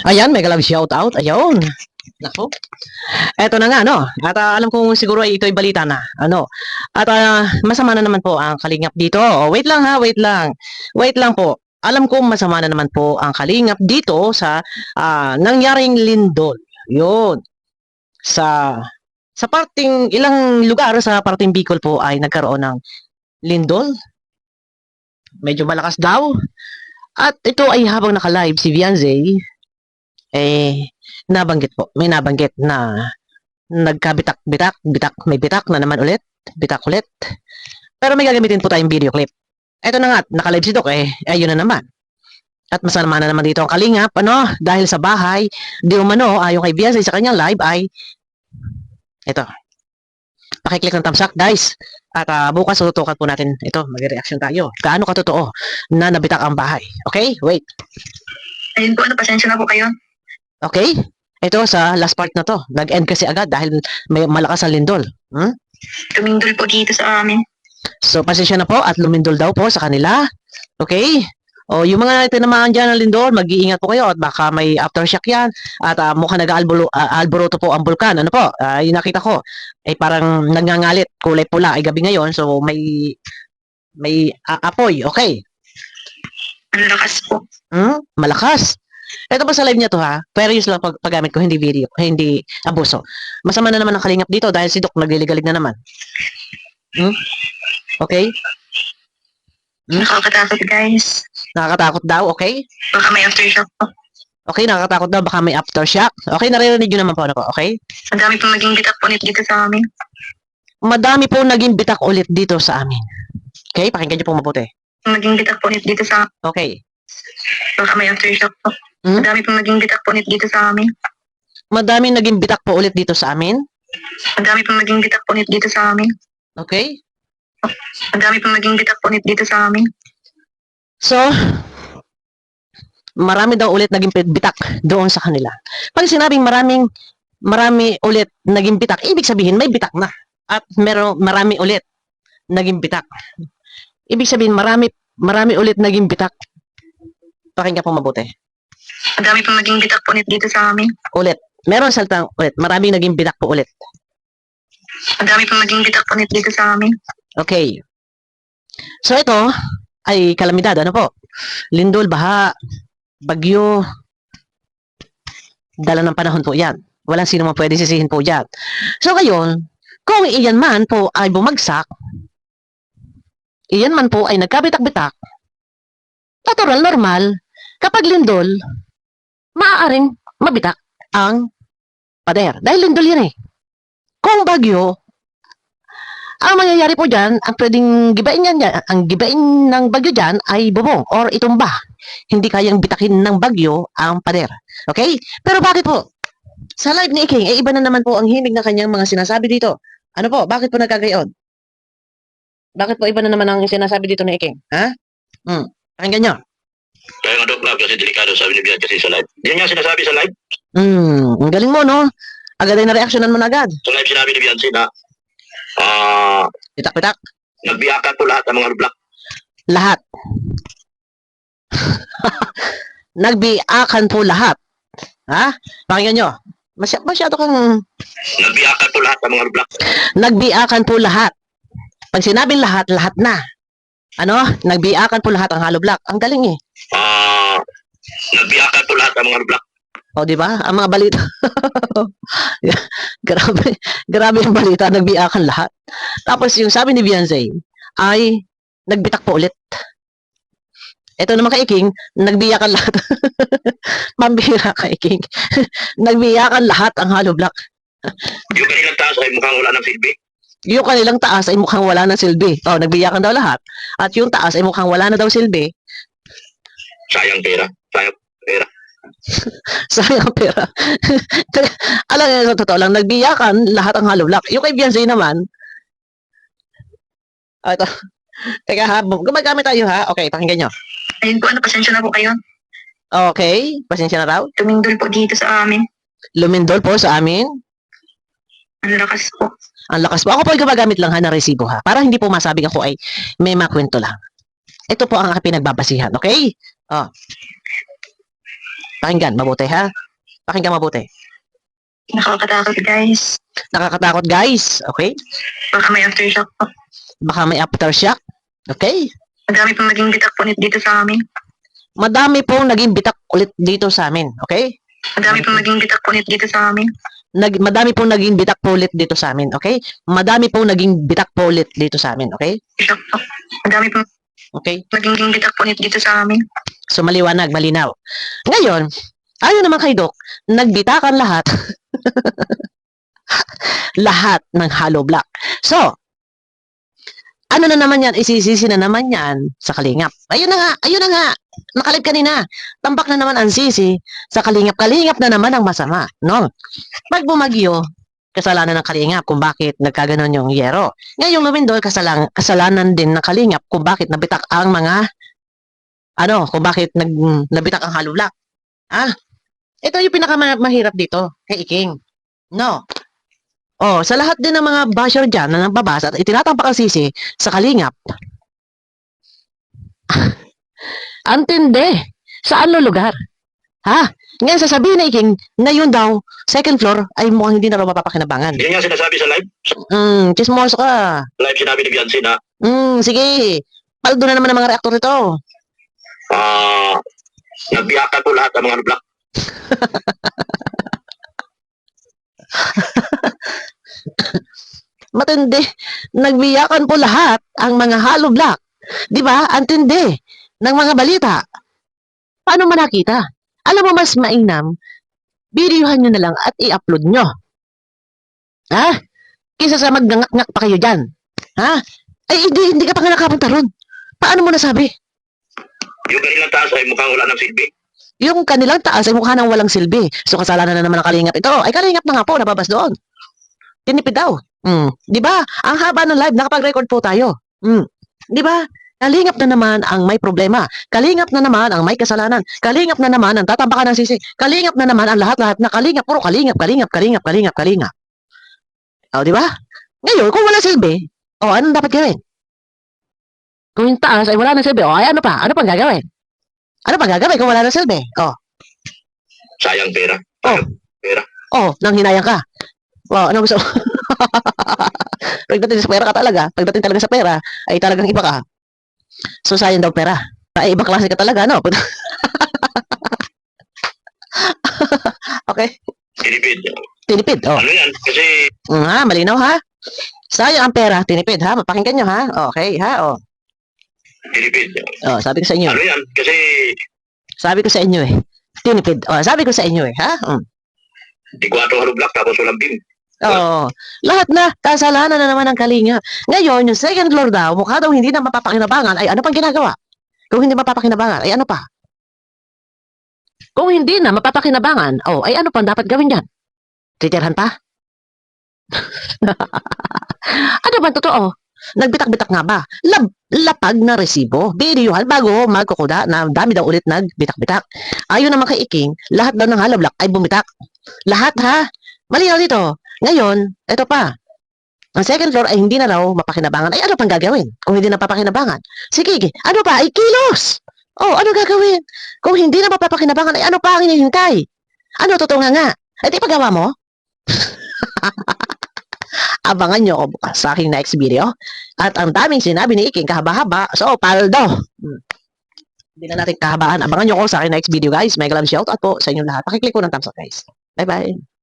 Ayan, mega love shout out. Ayun. Nako. Eto na nga, no? At alam kong siguro ay ito'y balita na. Ano? At masama na naman po ang kalingap dito. Oh, wait lang ha, wait lang. Wait lang po. Alam kong masama na naman po ang kalingap dito sa nangyaring lindol. Yun. Sa parting ilang lugar sa parting Bicol po ay nagkaroon ng lindol. Medyo malakas daw. At ito ay habang naka-live si Vianzay, may nabanggit na nagkabitak-bitak, may bitak na naman ulit, bitak ulit. Pero may gagamitin po tayong video clip. Ito na nga, naka-live si Doc, ayun na naman. At masama na naman dito ang kalingap, dahil sa bahay, di umano, ayon kay Vianzay sa kanyang live ay, ito, pakiclick ng thumbs up, guys. At bukas tutukan po natin ito, mag-reaction tayo. Gaano katotoo na nabitak ang bahay. Okay? Wait. Ayun po, pasensya na po kayo. Okay? Ito sa last part na to. Nag-end kasi agad dahil may malakas ang lindol. Lumindol po dito sa amin. So, pasensya na po at lumindol daw po sa kanila. Okay? O, yung mga tinamaan dyan ng lindol, mag-iingat po kayo at baka may aftershock yan. At mukhang nag-alboroto po ang bulkan. Ano po? Yung nakita ko, parang nagngangalit, kulay pula, ay gabi ngayon. So, may apoy. Okay? Ang lakas po. Malakas. Ito pa sa live niya to ha. Pero use lang paggamit ko, hindi video, hindi abuso. Masama na naman ang kalingap dito dahil si Doc nagliligalig na naman. Okay? Nakakatakot, guys. Nakakatakot daw, okay? Baka may aftershock po. Okay, nakakatakot daw, baka may aftershock. Okay, naririnig nyo naman po ano po, okay? Ang dami pong naging bitak po dito sa amin. Madami po naging bitak ulit dito sa amin. Okay, pakinggan nyo po mabuti. Naging bitak po dito sa amin. Okay. Baka may aftershock po. Ang dami pong naging bitak po dito sa amin. Madami naging bitak po ulit dito sa amin. Ang dami pong naging bitak po dito sa amin. Okay? Ang dami pong naging bitak po dito sa amin. So, marami daw ulit naging bitak doon sa kanila. Pag sinabing marami ulit naging bitak, ibig sabihin may bitak na. At marami ulit naging bitak. Ibig sabihin marami ulit naging bitak. Pakinggan po mabuti. Ang dami pong naging bitak po dito sa amin. Ulit. Meron salitang ulit. Maraming naging bitak po ulit. Ang dami pong naging bitak po dito sa amin. Okay. So ito ay kalamidad. Ano po? Lindol, baha, bagyo. Dala ng panahon po yan. Walang sino man pwede sisihin po yan. So ngayon, kung iyan man po ay bumagsak, iyan man po ay nagkabitak-bitak, natural, normal, kapag lindol, maaaring mabitak ang pader. Dahil lindol yan eh. Kung bagyo, ang mangyayari po dyan, ang pwedeng gibain ang gibain ng bagyo dyan ay bubong or itumba. Hindi kayang bitakin ng bagyo ang pader. Okay? Pero bakit po? Sa live ni Iking, iba na naman po ang himig na kanyang mga sinasabi dito. Ano po? Bakit po nagkagayon? Bakit po iba na naman ang sinasabi dito ni Iking? Ha? Pakinggan nyo. Kaya nga Doc Love kasi delikado sabi ni Bian kasi sa live. Yan nga sinasabi sa live. Ang galing mo, no? Agad ay na-reactionan mo na agad. Sa live sinabi ni Bian na Pitak-pitak. nagbiyakan po lahat ng mga block. Lahat. Nagbiakan po lahat. Ha? Pakinggan nyo. Masyado kang... Nagbiyakan po lahat ng mga block. Nagbiakan po lahat. Pag sinabing lahat, lahat na. Ano? Nagbiakan po lahat ang hollow block. Ang galing eh. Nagbiyakan po lahat ng mga block. O, di ba? Ang mga balita. grabe ang balita. Nagbiakan lahat. Tapos yung sabi ni Beyonce ay nagbitak po ulit. Ito naman kay King, nagbiyakan lahat. Pambihira kay King. Nagbiyakan lahat ang hollow block. Yung kanilang taas ay mukhang wala ng silbi. Yung kanilang taas ay mukhang wala ng silbi. O, nagbiyakan daw lahat. At yung taas ay mukhang wala na daw silbi. Sayang pera. Sayang pera. Sayang pera. Alam niyo, sa totoo lang, nagbiyakan lahat ang hollow block. Yung kay Beyonce naman, ito. Teka ha, gumagamit tayo ha. Okay, pakinggan nyo. Ayun po, pasensya na po kayo. Okay, pasensya na raw. Lumindol po dito sa amin. Lumindol po sa amin. Ang lakas po. Ang lakas po. Ako po ay gumagamit lang ha ng resibo ha. Para hindi po masabing ako ay may makwento lang. Ito po ang aking pinagbabasihan. Okay? Oh. Pakinggan, mabuti ha? Pakinggan mabuti. Nakakatakot, guys. Nakakatakot guys, okay? Baka may aftershock po. Baka may aftershock, okay? Madami pong naging bitak po dito sa amin. Madami pong naging bitak ulit dito sa amin, okay? Madami pong naging bitak po dito sa amin. Madami pong naging bitak po ulit dito sa amin, okay? Madami pong naging bitak po ulit dito sa amin, okay? Shock po. Madami pong Okay? naging bitak po dito sa amin. So maliwanag, malinaw. Ngayon, ayon naman kay Doc, nagbitakan lahat lahat ng hollow block. So, ano na naman yan? Isisisi na naman yan sa kalingap. Ayun na nga. Nakalip kanina. Tambak na naman ang sisi sa kalingap. Kalingap na naman ang masama, no? Pag bumagyo, kasalanan ng kalingap kung bakit nagkaganon yung yero. Ngayong lumindol, kasalanan din ng kalingap kung bakit nabitak ang mga kung bakit nabitak ang hollow block. Ito yung pinakamahirap dito kay Iking. No. Sa lahat din ng mga basher dyan na nagbabasa at itinatampak ang sisi sa kalingap. Antindi. Saan lo lugar? Ngayon sasabihin na Iking na yun daw, second floor ay mukhang hindi na raw mapapakinabangan. Yan nga sinasabi sa live. Chismoso ka. Live sinabi ni Biancy na Sige. Paldo na naman ang mga reaktor ito. nagbiyakan po lahat ng mga block. Matindi. Nagbiyakan po lahat ang mga hollow block. Di ba? Antindi ng mga balita. Paano man nakita? Alam mo, mas mainam, videohan nyo na lang at i-upload nyo. Kisa sa maggangak-ngak pa kayo dyan. Ay, hindi ka pa nga nakapunta ron. Paano mo nasabi? Yung kanilang taas ay mukhang wala ng silbi. Yung kanilang taas ay mukha ng walang silbi. So, kasalanan na naman ng kalingap ito. Ay, kalingap na nga po, nababas doon. Tinipid daw. Di ba? Ang haba ng live, nakapag-record po tayo. Di ba? Kalingap na naman ang may problema. Kalingap na naman ang may kasalanan. Kalingap na naman ang tatampakan ng sisi. Kalingap na naman ang lahat-lahat na kalingap. Puro kalingap. Di ba? Ngayon, kung wala silbi, anong dapat gawin? Kung yung taas ay wala ng silbi, ay ano pa? Ano pang gagawin? Ano pang gagawin kung wala ng silbi? Sayang pera. Nang hinayang ka. Ano gusto? Pagdating sa pera ka talaga. Pagdating talaga sa pera, ay talagang iba ka. So, sayang daw pera. Ay, ibang klase ka talaga, no? Okay. Tinipid, Ano yan? Kasi malinaw, ha? Sayang ang pera, tinipid, ha? Mapakinggan nyo, ha? Okay, ha? tinipid. Sabi ko sa inyo. Ano yan? Kasi Sabi ko sa inyo, tinipid. Sabi ko sa inyo, ha? di 4 hollow block tapos walang beam. Lahat na, kasalanan na naman ng kalinga. Ngayon, yung second floor daw, mukha daw hindi na mapapakinabangan, ay ano pang ginagawa? Kung hindi mapapakinabangan, ay ano pa? Kung hindi na mapapakinabangan, ay ano pang dapat gawin dyan? Titirhan pa? Ano ba totoo? Nagbitak-bitak nga ba? Lapag na resibo. Videohan bago magkukuda na dami daw ulit nagbitak-bitak. Ayon naman kay Iking, lahat daw ng hollow block ay bumitak. Lahat ha? Malinaw dito. Ngayon, eto pa. Ang second floor ay hindi na raw mapakinabangan. Ay ano pang gagawin kung hindi na papakinabangan? Sige, ano pa? Ay kilos! Ano gagawin? Kung hindi na mapapakinabangan, ay ano pa ang hinihintay? Ano totoo nga? Ay di pagawa mo? Abangan nyo ako bukas sa aking next video. At ang daming sinabi ni Iking kahaba-haba. So, paldo. Hindi na natin kahabaan. Abangan nyo ako sa aking next video, guys. Mega love shout out po sa inyong lahat. Pakiclick ko ng thumbs up, guys. Bye-bye.